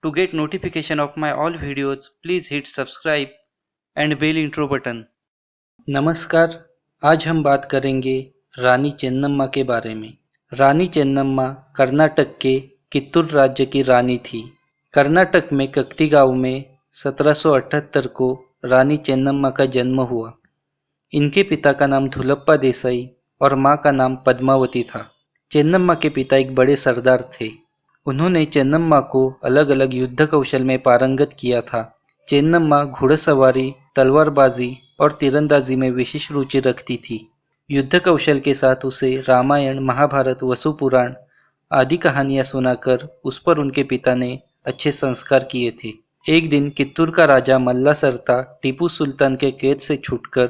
To get notification of my all videos, please hit subscribe and bell intro button. नमस्कार, आज हम बात करेंगे रानी चेन्नम्मा के बारे में। रानी चेन्नम्मा कर्नाटक के कित्तूर राज्य की रानी थी। कर्नाटक में कक्ति गांव में 1778 को रानी चेन्नम्मा का जन्म हुआ। इनके पिता का नाम धुलप्पा देसाई और मां का नाम पद्मावती था। चेन्नम्मा के पिता एक बड़े सरदार थे। उन्होंने चेन्नम्मा को अलग अलग युद्ध कौशल में पारंगत किया था। चेन्नम्मा घुड़सवारी, तलवारबाजी और तीरंदाजी में विशेष रुचि रखती थी। युद्ध कौशल के साथ उसे रामायण, महाभारत, वसु पुराण आदि कहानियां सुनाकर उस पर उनके पिता ने अच्छे संस्कार किए थे। एक दिन कित्तूर का राजा मल्लासरता टीपू सुल्तान के कैद से छूटकर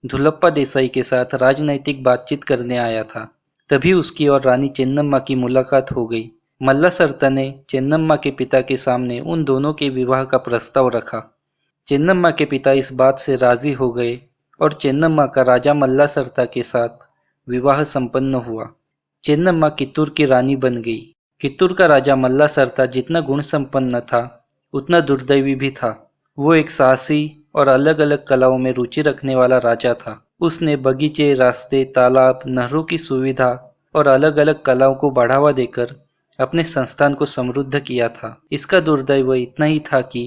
धुलप्पा देसाई के साथ राजनैतिक बातचीत करने आया था। तभी उसकी और रानी चेन्नम्मा की मुलाकात हो गई। मल्लासरता ने चेन्नम्मा के पिता के सामने उन दोनों के विवाह का प्रस्ताव रखा। चेन्नम्मा के पिता इस बात से राजी हो गए और चेन्नम्मा का राजा मल्लासरता के साथ विवाह संपन्न हुआ। चेन्नम्मा कित्तूर की रानी बन गई। कित्तूर का राजा मल्लासरता जितना गुण संपन्न था उतना दुर्दैवी भी था। वो एक साहसी और अलग अलग कलाओं में रुचि रखने वाला राजा था। उसने बगीचे, रास्ते, तालाब, नहरों की सुविधा और अलग अलग कलाओं को बढ़ावा देकर अपने संस्थान को समृद्ध किया था। इसका दुर्दैव इतना ही था कि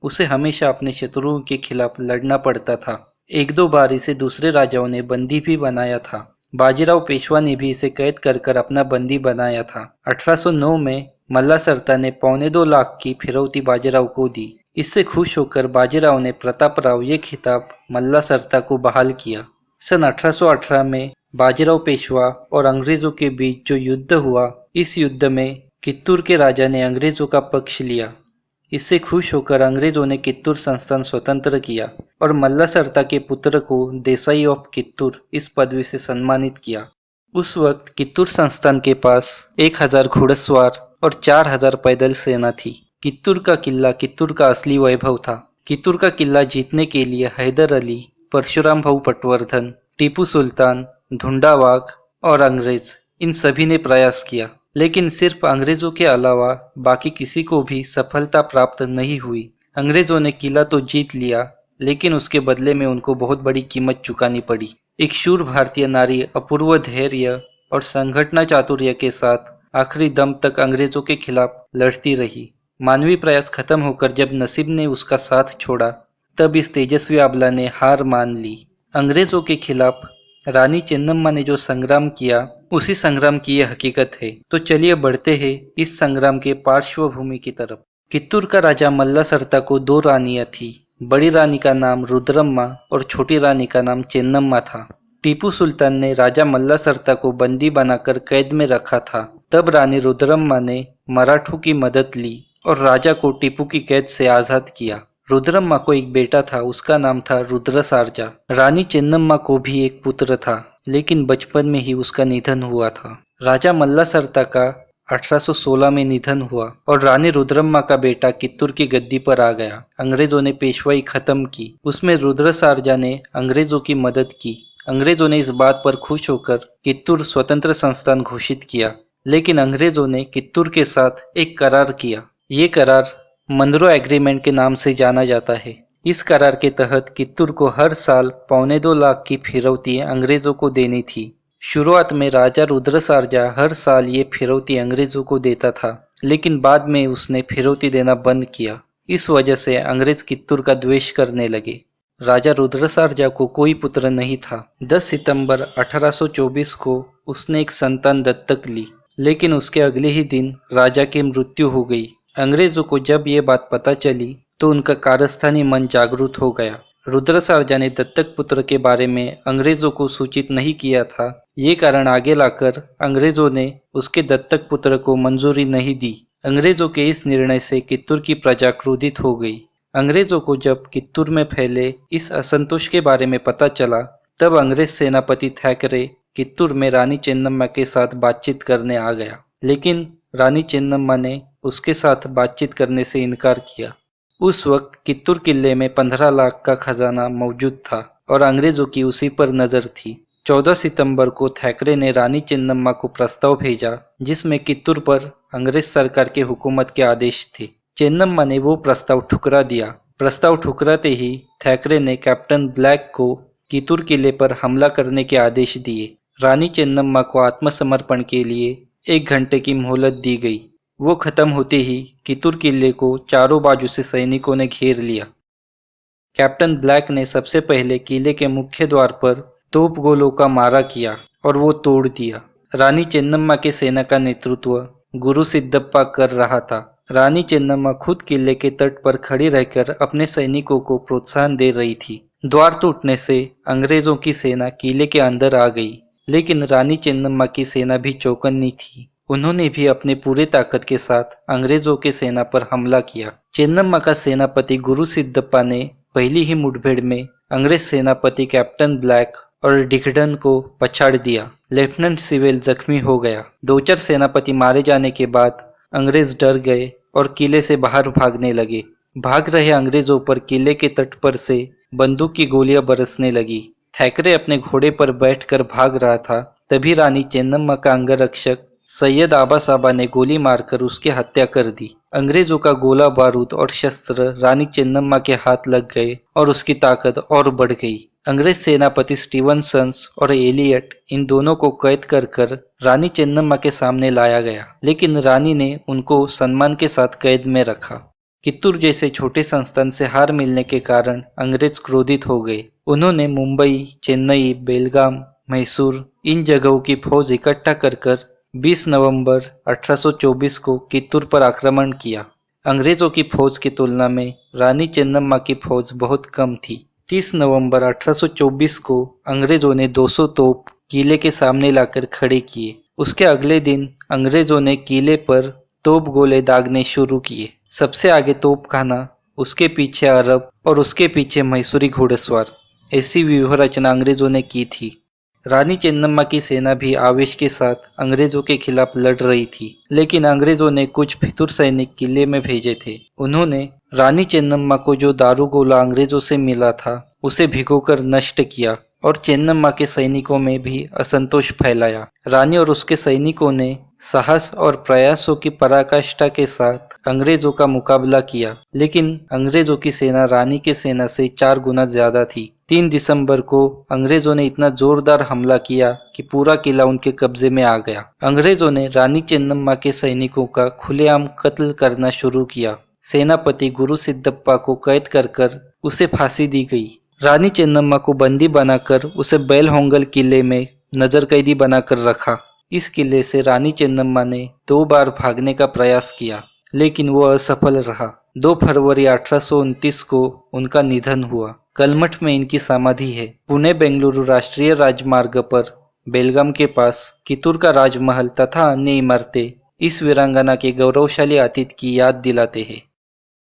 उसे हमेशा अपने शत्रुओं के खिलाफ लड़ना पड़ता था। एक दो बार इसे दूसरे राजाओं ने बंदी भी बनाया था। बाजीराव पेशवा ने भी इसे कैद कर अपना बंदी बनाया था। 1809 में मल्लासरता ने 2.25 लाख की फिरौती बाजीराव को दी। इससे खुश होकर बाजीराव ने प्रतापराव ये खिताब मल्लासरता को बहाल किया। सन 1818 में बाजीराव पेशवा और अंग्रेजों के बीच जो युद्ध हुआ, इस युद्ध में कित्तूर के राजा ने अंग्रेजों का पक्ष लिया। इससे खुश होकर अंग्रेजों ने कित्तूर संस्थान स्वतंत्र किया और मल्लासरता के पुत्र को देसाई ऑफ कित्तूर इस पदवी से सम्मानित किया। उस वक्त कित्तूर संस्थान के पास 1000 घुड़सवार और 4000 पैदल सेना थी। कित्तूर का किला कित्तूर का असली वैभव था। कित्तूर का किला जीतने के लिए हैदर अली, परशुराम भाऊ पटवर्धन, टीपू सुल्तान, धुंडावाग और अंग्रेज इन सभी ने प्रयास किया, लेकिन सिर्फ अंग्रेजों के अलावा बाकी किसी को भी सफलता प्राप्त नहीं हुई। अंग्रेजों ने किला तो जीत लिया, लेकिन उसके बदले में उनको बहुत बड़ी कीमत चुकानी पड़ी। एक शूर भारतीय नारी अपूर्व धैर्य और संघटना चातुर्य के साथ आखिरी दम तक अंग्रेजों के खिलाफ लड़ती रही। मानवीय प्रयास खत्म होकर जब नसीब ने उसका साथ छोड़ा, तब इस तेजस्वी अबला ने हार मान ली। अंग्रेजों के खिलाफ रानी चेन्नम्मा ने जो संग्राम किया, उसी संग्राम की यह हकीकत है। तो चलिए बढ़ते हैं इस संग्राम के पार्श्वभूमि की तरफ। कित्तूर का राजा मल्लासरता को 2 रानियां थी। बड़ी रानी का नाम रुद्रम्मा और छोटी रानी का नाम चेन्नम्मा था। टीपू सुल्तान ने राजा मल्लासरता को बंदी बनाकर कैद में रखा था। तब रानी रुद्रम्मा ने मराठों की मदद ली और राजा को टीपू की कैद से आजाद किया। रुद्रम्मा को एक बेटा था, उसका नाम था रुद्रसार्जा। रानी चेन्नम्मा को भी एक पुत्र था, लेकिन बचपन में ही उसका निधन हुआ था। राजा मल्लासरता का 1816 में निधन हुआ और रानी रुद्रम्मा का बेटा कित्तूर की गद्दी पर आ गया। अंग्रेजों ने पेशवाई खत्म की। उसमें रुद्रसार्जा ने अंग्रेजों की मदद की। अंग्रेजों ने इस बात पर खुश होकर कित्तूर स्वतंत्र संस्थान घोषित किया, लेकिन अंग्रेजों ने कित्तूर के साथ एक करार किया। ये करार मनरो एग्रीमेंट के नाम से जाना जाता है। इस करार के तहत कित्तूर को हर साल 2.25 लाख की फिरौती अंग्रेजों को देनी थी। शुरुआत में राजा रुद्रसार्जा हर साल ये फिरौती अंग्रेजों को देता था, लेकिन बाद में उसने फिरौती देना बंद किया। इस वजह से अंग्रेज कित्तूर का द्वेष करने लगे। राजा रुद्रसार्जा को कोई पुत्र नहीं था। 10 सितंबर 1824 को उसने एक संतान दत्तक ली, लेकिन उसके अगले ही दिन राजा की मृत्यु हो गई। अंग्रेजों को जब ये बात पता चली तो उनका कारस्थानी मन जागरूक हो गया। रुद्रसार्जा ने दत्तक पुत्र के बारे में अंग्रेजों को सूचित नहीं किया था। ये कारण आगे लाकर अंग्रेजों ने उसके दत्तक पुत्र को मंजूरी नहीं दी। अंग्रेजों के इस निर्णय से कित्तूर की प्रजा क्रोधित हो गई। अंग्रेजों को जब कित्तूर में फैले इस असंतोष के बारे में पता चला, तब अंग्रेज सेनापति थैकरे कित्तूर में रानी चेन्नम्मा के साथ बातचीत करने आ गया, लेकिन रानी चेन्नम्मा ने उसके साथ बातचीत करने से इनकार किया। उस वक्त कित्तूर किले में 15 लाख का खजाना मौजूद था और अंग्रेजों की उसी पर नजर थी। 14 सितंबर को थैकरे ने रानी चेन्नम्मा को प्रस्ताव भेजा, जिसमें कित्तूर पर अंग्रेज सरकार के हुकूमत के आदेश थे। चेन्नम्मा ने वो प्रस्ताव ठुकरा दिया। प्रस्ताव ठुकराते ही थैकरे ने कैप्टन ब्लैक को कितूर किले पर हमला करने के आदेश दिए। रानी चेन्नम्मा को आत्मसमर्पण के लिए 1 घंटे की मोहलत दी गई। वो खत्म होते ही कितूर किले को चारों बाजू से सैनिकों ने घेर लिया। कैप्टन ब्लैक ने सबसे पहले किले के मुख्य द्वार पर तोपगोलों का मारा किया और वो तोड़ दिया। रानी चेन्नम्मा के सेना का नेतृत्व गुरु सिद्धप्पा कर रहा था। रानी चेन्नम्मा खुद किले के तट पर खड़ी रहकर अपने सैनिकों को प्रोत्साहन दे रही थी। द्वार टूटने से अंग्रेजों की सेना किले के अंदर आ गई, लेकिन रानी चेन्नम्मा की सेना भी चौकन्नी थी। उन्होंने भी अपने पूरे ताकत के साथ अंग्रेजों की सेना पर हमला किया। चेन्नम्मा का सेनापति गुरु सिद्धप्पा ने पहली ही मुठभेड़ में अंग्रेज सेनापति कैप्टन ब्लैक और डिघडन को पछाड़ दिया। लेफ्टिनेंट सिवेल जख्मी हो गया। 2-4 सेनापति मारे जाने के बाद अंग्रेज डर गए और किले से बाहर भागने लगे। भाग रहे अंग्रेजों पर किले के तट पर से बंदूक की गोलियां बरसने लगी। थैकरे अपने घोड़े पर बैठकर भाग रहा था, तभी रानी चेन्नम्मा का अंगरक्षक सैयद आबासाबा ने गोली मारकर उसकी हत्या कर दी। अंग्रेजों का गोला बारूद और शस्त्र रानी चेन्नम्मा के हाथ लग गए और उसकी ताकत और बढ़ गई। अंग्रेज सेनापति स्टीवनसन्स और एलियट इन दोनों को कैद कर रानी चेन्नम्मा के सामने लाया गया, लेकिन रानी ने उनको सम्मान के साथ कैद में रखा। कित्तूर जैसे छोटे संस्थान से हार मिलने के कारण अंग्रेज क्रोधित हो गए। उन्होंने मुंबई, चेन्नई, बेलगाम, मैसूर इन जगहों की फौज इकट्ठा कर 20 नवंबर 1824 को कित्तूर पर आक्रमण किया। अंग्रेजों की फौज की तुलना में रानी चेन्नम्मा की फौज बहुत कम थी। 30 नवंबर 1824 को अंग्रेजों ने 200 तोप किले के सामने लाकर खड़े किए। उसके अगले दिन अंग्रेजों ने किले पर तोप गोले दागने शुरू किए। सबसे आगे तोपखाना, उसके पीछे अरब और उसके पीछे मैसूरी घुड़सवार। ऐसी व्यूह रचना अंग्रेजों ने की थी। रानी चेन्नम्मा की सेना भी आवेश के साथ अंग्रेजों के खिलाफ लड़ रही थी, लेकिन अंग्रेजों ने कुछ फितूर सैनिक किले में भेजे थे। उन्होंने रानी चेन्नम्मा को जो दारूगोला अंग्रेजों से मिला था उसे भिगोकर नष्ट किया और चेन्नम्मा के सैनिकों में भी असंतोष फैलाया। रानी और उसके सैनिकों ने साहस और प्रयासों की पराकाष्ठा के साथ अंग्रेजों का मुकाबला किया, लेकिन अंग्रेजों की सेना रानी की सेना से 4 गुना ज्यादा थी। 3 दिसंबर को अंग्रेजों ने इतना जोरदार हमला किया कि पूरा किला उनके कब्जे में आ गया। अंग्रेजों ने रानी चेन्नम्मा के सैनिकों का खुलेआम कत्ल करना शुरू किया। सेनापति गुरु सिद्धप्पा को कैद कर उसे फांसी दी गई। रानी चेन्नम्मा को बंदी बनाकर उसे बेलहोंगल किले में नजर कैदी बनाकर रखा। इस किले से रानी चेन्नम्मा ने 2 बार भागने का प्रयास किया, लेकिन वो असफल रहा। 2 फरवरी 1829 को उनका निधन हुआ। कलमठ में इनकी समाधि है। पुणे बेंगलुरु राष्ट्रीय राजमार्ग पर बेलगाम के पास कित्तूर का राजमहल तथा अन्य इमारतें इस वीरांगना के गौरवशाली अतीत की याद दिलाते हैं।